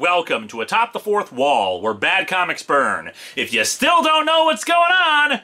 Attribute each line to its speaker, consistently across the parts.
Speaker 1: welcome to Atop the Fourth Wall, where bad comics burn. If you still don't know what's going on,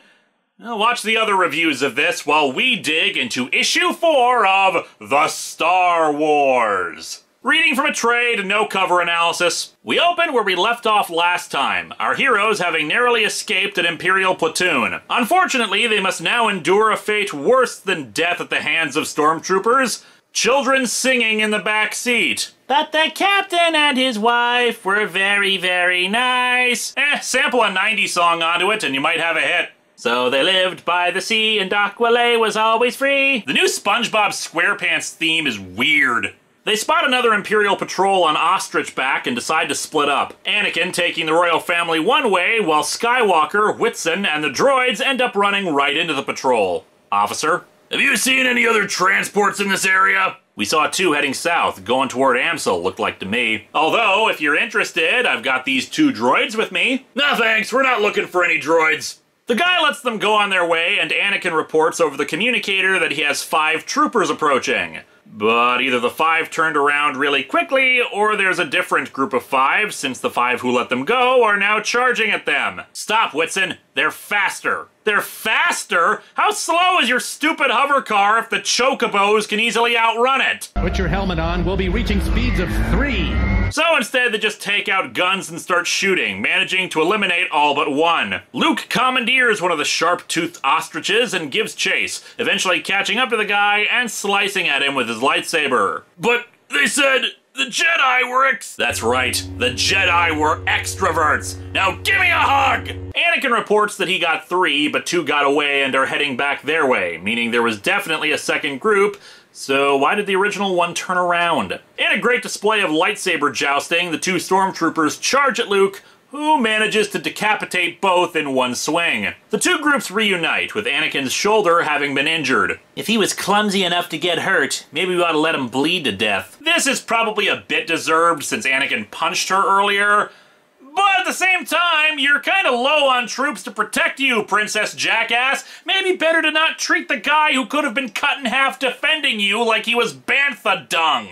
Speaker 1: watch the other reviews of this while we dig into issue 4 of The Star Wars. Reading from a trade, no cover analysis. We open where we left off last time, our heroes having narrowly escaped an Imperial platoon. Unfortunately, they must now endure a fate worse than death at the hands of stormtroopers. Children singing in the back seat. But the captain and his wife were very, very nice. Sample a 90s song onto it and you might have a hit. So they lived by the sea and Aqualay was always free. The new SpongeBob SquarePants theme is weird. They spot another Imperial patrol on Ostrich Back and decide to split up. Anakin taking the royal family one way, while Skywalker, Whitson, and the droids end up running right into the patrol. Officer? Have you seen any other transports in this area? We saw 2 heading south, going toward Amsel, looked like to me. Although, if you're interested, I've got these 2 droids with me. No thanks, we're not looking for any droids. The guy lets them go on their way, and Anakin reports over the communicator that he has 5 troopers approaching. But either the 5 turned around really quickly, or there's a different group of 5, since the 5 who let them go are now charging at them. Stop, Whitson. They're faster. They're faster? How slow is your stupid hover car if the chocobos can easily outrun it?
Speaker 2: Put your helmet on. We'll be reaching speeds of 3.
Speaker 1: So instead, they just take out guns and start shooting, managing to eliminate all but 1. Luke commandeers one of the sharp-toothed ostriches and gives chase, eventually catching up to the guy and slicing at him with his lightsaber. But they said the Jedi were That's right, the Jedi were extroverts. Now give me a hug! Anakin reports that he got 3, but 2 got away and are heading back their way, meaning there was definitely a second group. So why did the original one turn around? In a great display of lightsaber jousting, the 2 stormtroopers charge at Luke, who manages to decapitate both in one swing. The 2 groups reunite, with Anakin's shoulder having been injured. If he was clumsy enough to get hurt, maybe we ought to let him bleed to death. This is probably a bit deserved since Anakin punched her earlier. But at the same time, you're kind of low on troops to protect you, Princess Jackass. Maybe better to not treat the guy who could have been cut in half defending you like he was bantha dung.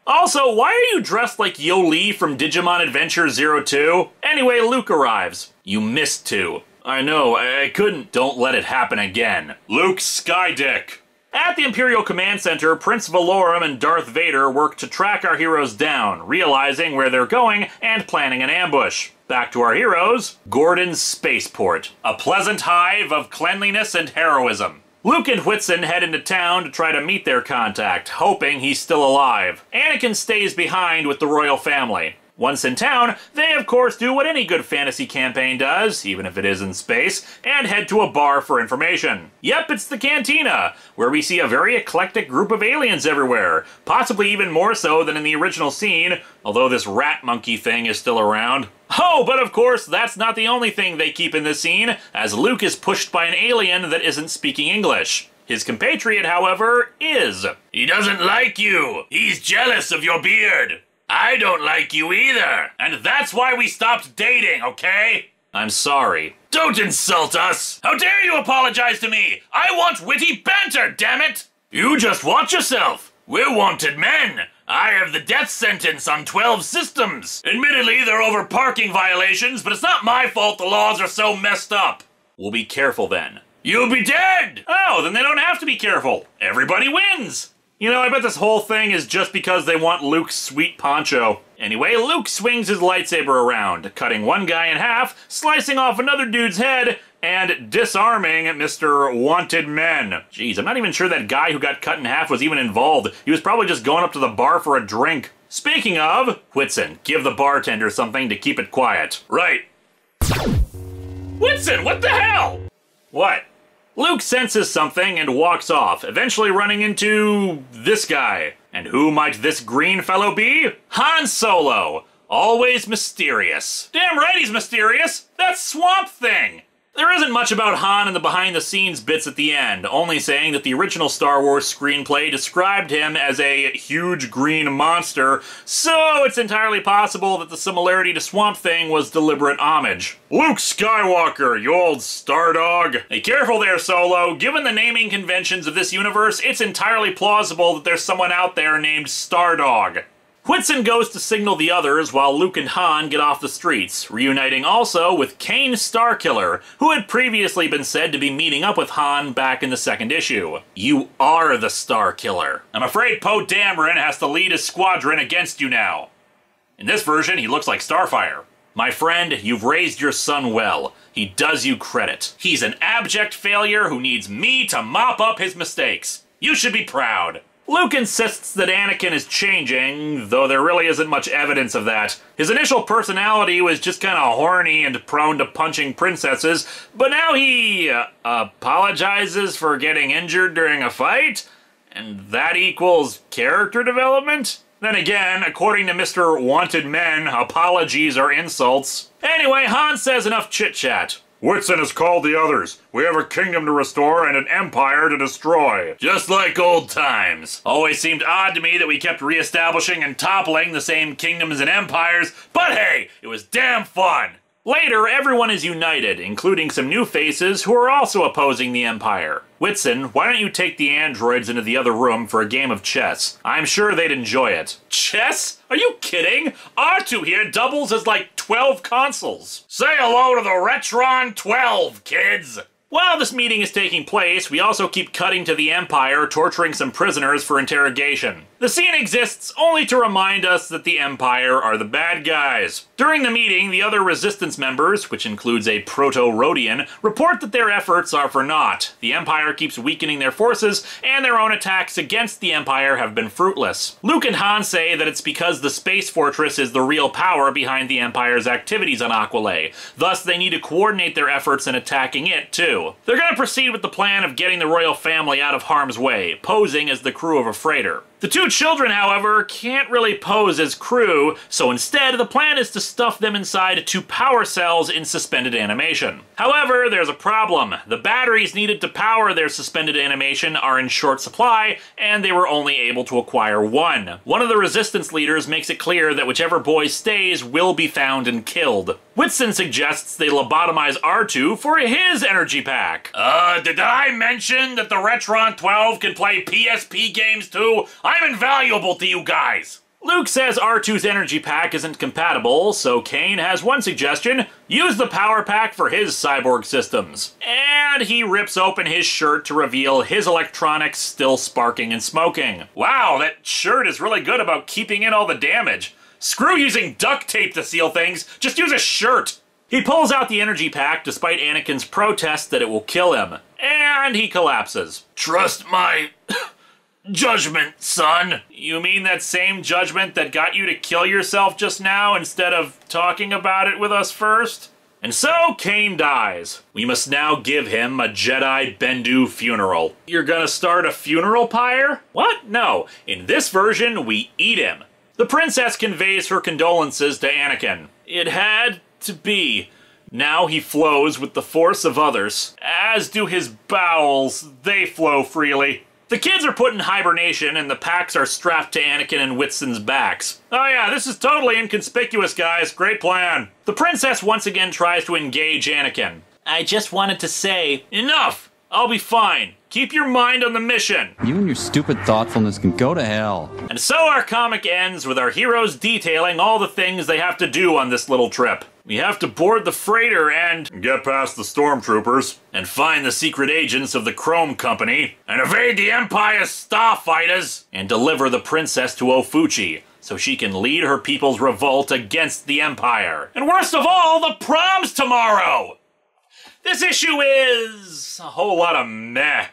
Speaker 1: Also, why are you dressed like Yoli from Digimon Adventure 02? Anyway, Luke arrives. You missed 2. I know, I couldn't. Don't let it happen again. Luke Skydick. At the Imperial Command Center, Prince Valorum and Darth Vader work to track our heroes down, realizing where they're going and planning an ambush. Back to our heroes, Gordon's spaceport, a pleasant hive of cleanliness and heroism. Luke and Whitson head into town to try to meet their contact, hoping he's still alive. Anakin stays behind with the royal family. Once in town, they of course do what any good fantasy campaign does, even if it is in space, and head to a bar for information. Yep, it's the Cantina, where we see a very eclectic group of aliens everywhere, possibly even more so than in the original scene, although this rat monkey thing is still around. Oh, but of course, that's not the only thing they keep in this scene, as Luke is pushed by an alien that isn't speaking English. His compatriot, however, is. He doesn't like you. He's jealous of your beard. I don't like you either, and that's why we stopped dating, okay? I'm sorry. Don't insult us! How dare you apologize to me? I want witty banter, damn it! You just watch yourself. We're wanted men. I have the death sentence on 12 systems. Admittedly, they're over parking violations, but it's not my fault the laws are so messed up. We'll be careful then. You'll be dead! Oh, then they don't have to be careful. Everybody wins! You know, I bet this whole thing is just because they want Luke's sweet poncho. Anyway, Luke swings his lightsaber around, cutting one guy in half, slicing off another dude's head, and disarming Mr. Wanted Men. Jeez, I'm not even sure that guy who got cut in half was even involved. He was probably just going up to the bar for a drink. Speaking of, Whitson, give the bartender something to keep it quiet. Right. Whitson, what the hell? What? Luke senses something and walks off, eventually running into this guy. And who might this green fellow be? Han Solo! Always mysterious. Damn right he's mysterious! That's Swamp Thing! There isn't much about Han in the behind-the-scenes bits at the end, only saying that the original Star Wars screenplay described him as a huge green monster, so it's entirely possible that the similarity to Swamp Thing was deliberate homage. Luke Skywalker, you old stardog. Hey, careful there, Solo. Given the naming conventions of this universe, it's entirely plausible that there's someone out there named Stardog. Whitson goes to signal the others while Luke and Han get off the streets, reuniting also with Kane Starkiller, who had previously been said to be meeting up with Han back in the second issue. You are the Starkiller. I'm afraid Poe Dameron has to lead his squadron against you now. In this version, he looks like Starfire. My friend, you've raised your son well. He does you credit. He's an abject failure who needs me to mop up his mistakes. You should be proud. Luke insists that Anakin is changing, though there really isn't much evidence of that. His initial personality was just kinda horny and prone to punching princesses, but now he apologizes for getting injured during a fight? And that equals character development? Then again, according to Mr. Wanted Men, apologies are insults. Anyway, Han says enough chit-chat. Whitson has called the others. We have a kingdom to restore and an empire to destroy. Just like old times. Always seemed odd to me that we kept reestablishing and toppling the same kingdoms and empires, but hey, it was damn fun. Later, everyone is united, including some new faces who are also opposing the Empire. Whitson, why don't you take the androids into the other room for a game of chess? I'm sure they'd enjoy it. Chess? Are you kidding? R2 here doubles as like 12 consoles. Say hello to the Retron 12, kids! While this meeting is taking place, we also keep cutting to the Empire torturing some prisoners for interrogation. The scene exists only to remind us that the Empire are the bad guys. During the meeting, the other Resistance members, which includes a Proto-Rhodian, report that their efforts are for naught. The Empire keeps weakening their forces, and their own attacks against the Empire have been fruitless. Luke and Han say that it's because the Space Fortress is the real power behind the Empire's activities on Aquilay. Thus, they need to coordinate their efforts in attacking it, too. They're going to proceed with the plan of getting the royal family out of harm's way, posing as the crew of a freighter. The two children, however, can't really pose as crew, so instead the plan is to stuff them inside two power cells in suspended animation. However, there's a problem. The batteries needed to power their suspended animation are in short supply, and they were only able to acquire one. One of the Resistance leaders makes it clear that whichever boy stays will be found and killed. Whitson suggests they lobotomize R2 for his energy pack. Did I mention that the Retron 12 can play PSP games too? I'm invaluable to you guys! Luke says R2's energy pack isn't compatible, so Kane has one suggestion: use the power pack for his cyborg systems. And he rips open his shirt to reveal his electronics still sparking and smoking. Wow, that shirt is really good about keeping in all the damage. Screw using duct tape to seal things, just use a shirt! He pulls out the energy pack despite Anakin's protest that it will kill him. And he collapses. Trust my judgment, son. You mean that same judgment that got you to kill yourself just now instead of talking about it with us first? And so, Kane dies. We must now give him a Jedi Bendu funeral. You're gonna start a funeral pyre? What? No. In this version, we eat him. The princess conveys her condolences to Anakin. It had to be. Now he flows with the force of others. As do his bowels. They flow freely. The kids are put in hibernation, and the packs are strapped to Anakin and Whitson's backs. Oh yeah, this is totally inconspicuous, guys. Great plan. The princess once again tries to engage Anakin. I just wanted to say, enough! I'll be fine. Keep your mind on the mission.
Speaker 3: You and your stupid thoughtfulness can go to hell.
Speaker 1: And so our comic ends with our heroes detailing all the things they have to do on this little trip. We have to board the freighter and get past the stormtroopers, and find the secret agents of the Chrome Company, and evade the Empire's starfighters, and deliver the princess to Ofuchi, so she can lead her people's revolt against the Empire. And worst of all, the prom's tomorrow! This issue is a whole lot of meh.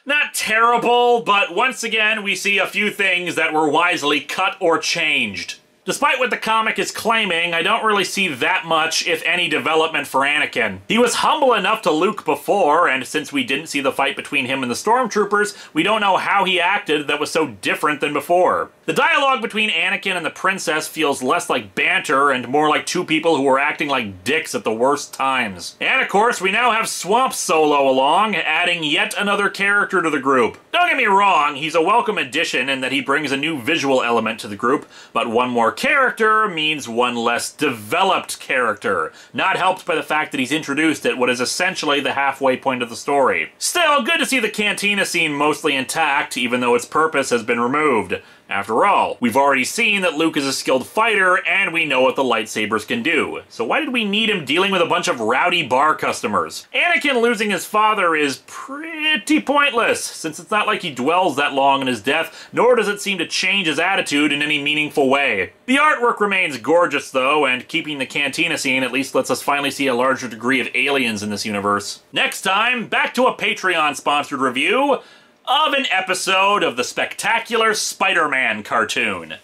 Speaker 1: Not terrible, but once again we see a few things that were wisely cut or changed. Despite what the comic is claiming, I don't really see that much, if any, development for Anakin. He was humble enough to Luke before, and since we didn't see the fight between him and the stormtroopers, we don't know how he acted that was so different than before. The dialogue between Anakin and the princess feels less like banter and more like two people who were acting like dicks at the worst times. And of course, we now have Swamp Solo along, adding yet another character to the group. Don't get me wrong, he's a welcome addition in that he brings a new visual element to the group, but one more character means one less developed character, not helped by the fact that he's introduced at what is essentially the halfway point of the story. Still, good to see the cantina scene mostly intact, even though its purpose has been removed. After all, we've already seen that Luke is a skilled fighter, and we know what the lightsabers can do. So why did we need him dealing with a bunch of rowdy bar customers? Anakin losing his father is pretty pointless, since it's not like he dwells that long in his death, nor does it seem to change his attitude in any meaningful way. The artwork remains gorgeous though, and keeping the cantina scene at least lets us finally see a larger degree of aliens in this universe. Next time, back to a Patreon-sponsored review of an episode of the Spectacular Spider-Man cartoon.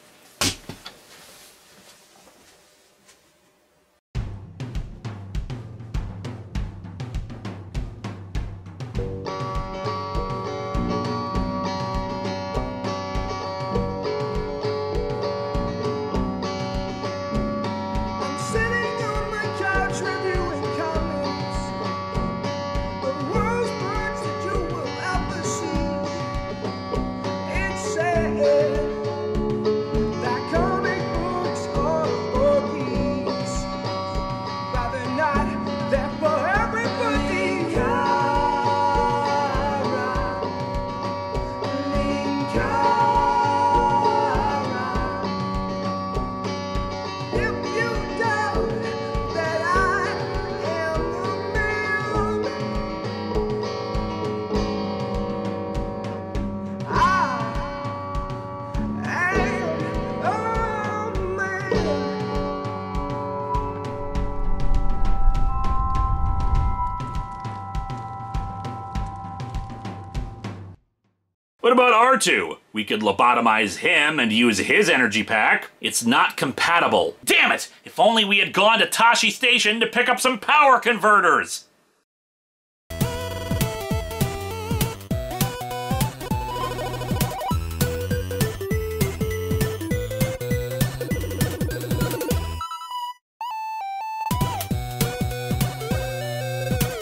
Speaker 1: What about R2? We could lobotomize him and use his energy pack. It's not compatible. Damn it! If only we had gone to Tashi Station to pick up some power converters!